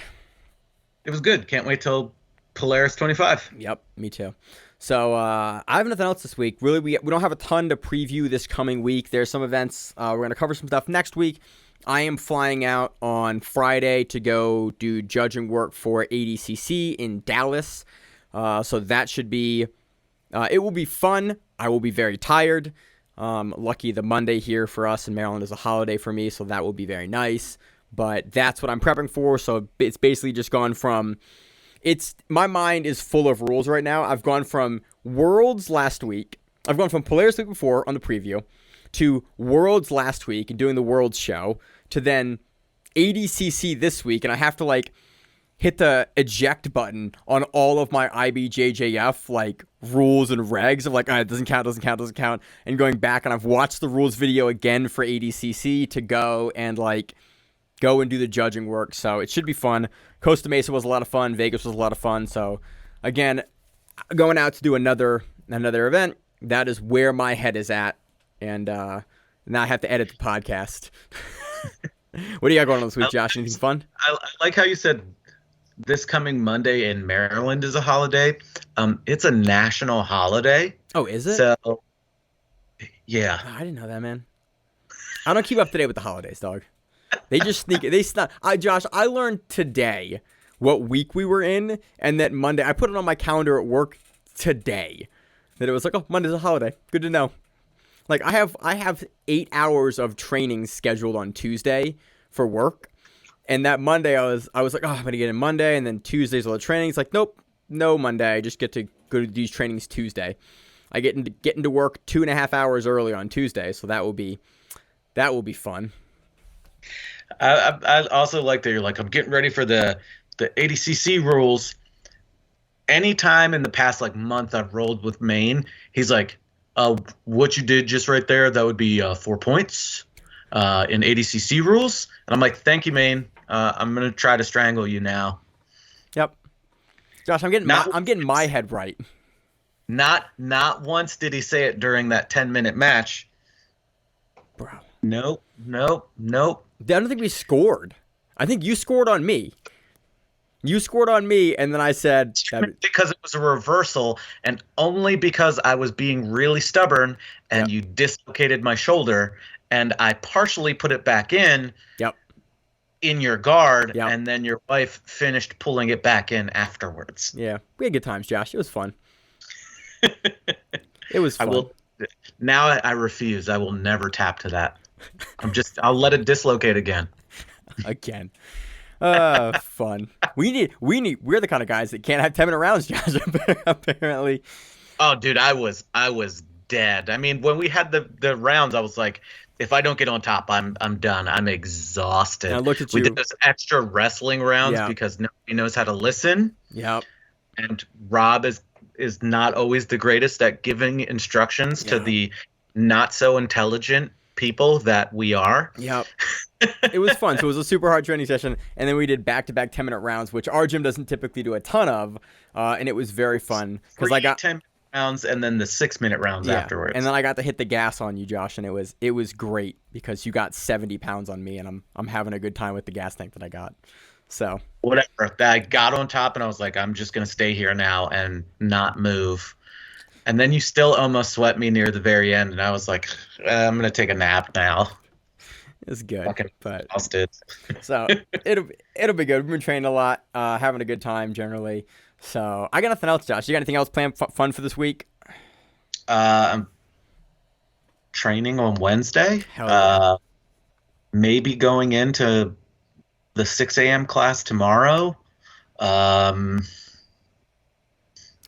It was good. Can't wait till Polaris 25. Yep, me too. So I have nothing else this week. Really, we don't have a ton to preview this coming week. There's some events. We're going to cover some stuff next week. I am flying out on Friday to go do judging work for ADCC in Dallas. So that should be, it will be fun. I will be very tired. Lucky the Monday here for us in Maryland is a holiday for me, so that will be very nice. But that's what I'm prepping for. So it's basically just gone from, my mind is full of rules right now. I've gone from Worlds last week. I've gone from Polaris week before on the preview to Worlds last week and doing the Worlds show to then ADCC this week. And I have to like hit the eject button on all of my IBJJF like rules and regs of like, it doesn't count. And going back, and I've watched the rules video again for ADCC to go and do the judging work. So it should be fun. Costa Mesa was a lot of fun. Vegas was a lot of fun. So again, going out to do another event, that is where my head is at. And now I have to edit the podcast. What do you got going on this week, Josh? Anything fun? I like how you said this coming Monday in Maryland is a holiday. It's a national holiday. Oh, is it? So, yeah. Oh, I didn't know that, man. I don't keep up to date with the holidays, dog. They just sneak it. Josh, I learned today what week we were in, and that Monday, I put it on my calendar at work today, that it was like, oh, Monday's a holiday. Good to know. Like, I have 8 hours of training scheduled on Tuesday for work. And that Monday, I was like, oh, I'm going to get in Monday. And then Tuesday's all the training. It's like, nope, no Monday. I just get to go to these trainings Tuesday. I get into work 2.5 hours early on Tuesday. So that will be fun. I also like that you're like, I'm getting ready for the ADCC rules. Anytime in the past like month I've rolled with Maine, he's like, what you did just right there, that would be 4 points in ADCC rules. And I'm like, thank you, Maine. I'm going to try to strangle you now. Yep. Josh, I'm getting my head right. Not once did he say it during that 10-minute match. Bro. Nope. I don't think we scored. I think you scored on me. You scored on me, and then I said... Because it was a reversal, and only because I was being really stubborn, and you dislocated my shoulder, and I partially put it back in in your guard, and then your wife finished pulling it back in afterwards. Yeah, we had good times, Josh. It was fun. It was fun. Now I refuse. I will never tap to that. I'll let it dislocate again. Again. Fun. We're the kind of guys that can't have 10-minute rounds, Josh, apparently. Oh, dude, I was dead. I mean, when we had the rounds, I was like, if I don't get on top, I'm done. I'm exhausted. And I looked at we you. did those extra wrestling rounds because nobody knows how to listen. Yep. And Rob is not always the greatest at giving instructions to the not so intelligent people that we are. Yep. It was fun. So it was a super hard training session, and then we did back-to-back 10-minute rounds, which our gym doesn't typically do a ton of, and it was very fun because I got 10 rounds and then the 6-minute rounds afterwards. And then I got to hit the gas on you, Josh, and it was great because you got 70 pounds on me, and I'm having a good time with the gas tank that I got. So whatever. I got on top, and I was like, I'm just gonna stay here now and not move. And then you still almost swept me near the very end, and I was like, I'm gonna take a nap now. It's good. Fucking but exhausted. so it'll be good. We've been training a lot, having a good time generally. So I got nothing else, Josh. You got anything else planned fun for this week? I'm training on Wednesday. Hell yeah. Maybe going into the 6 a.m. class tomorrow.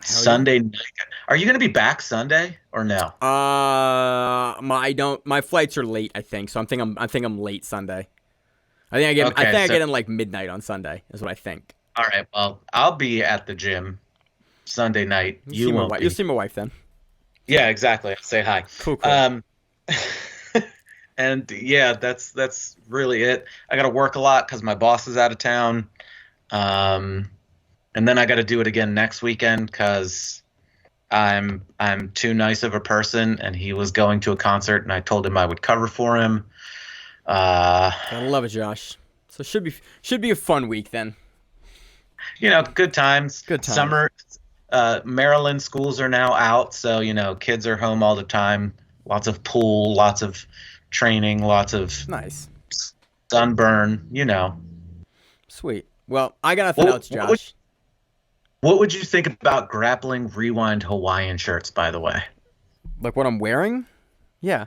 Sunday night. Are you going to be back Sunday or no? My flights are late, I think. So I think I'm late Sunday. I think I get in like midnight on Sunday is what I think. All right. Well, I'll be at the gym Sunday night. You'll see my wife then. Yeah, exactly. Say hi. Cool. And yeah, that's really it. I got to work a lot because my boss is out of town. And then I got to do it again next weekend because I'm too nice of a person, and he was going to a concert, and I told him I would cover for him. I love it, Josh. So should be a fun week then. Good times. Good times. Summer. Maryland schools are now out, so kids are home all the time. Lots of pool, lots of training, lots of nice sunburn. Sweet. Well, I got nothing else, Josh. What would you think about Grappling Rewind Hawaiian shirts, by the way? Like what I'm wearing? Yeah.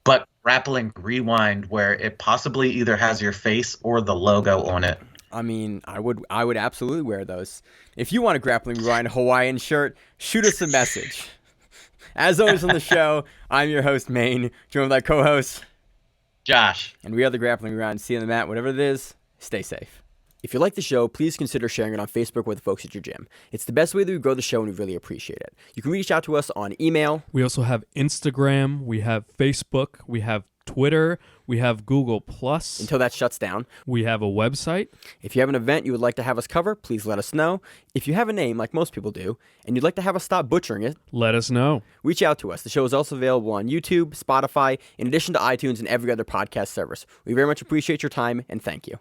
But Grappling Rewind, where it possibly either has your face or the logo on it. I mean, I would absolutely wear those. If you want a Grappling Rewind Hawaiian shirt, shoot us a message. As always on the show, I'm your host, Maine, joined by co-host Josh. And we are the Grappling Rewind. See you on the mat. Whatever it is, stay safe. If you like the show, please consider sharing it on Facebook with the folks at your gym. It's the best way that we grow the show, and we really appreciate it. You can reach out to us on email. We also have Instagram. We have Facebook. We have Twitter. We have Google+. Until that shuts down. We have a website. If you have an event you would like to have us cover, please let us know. If you have a name, like most people do, and you'd like to have us stop butchering it, let us know. Reach out to us. The show is also available on YouTube, Spotify, in addition to iTunes and every other podcast service. We very much appreciate your time, and thank you.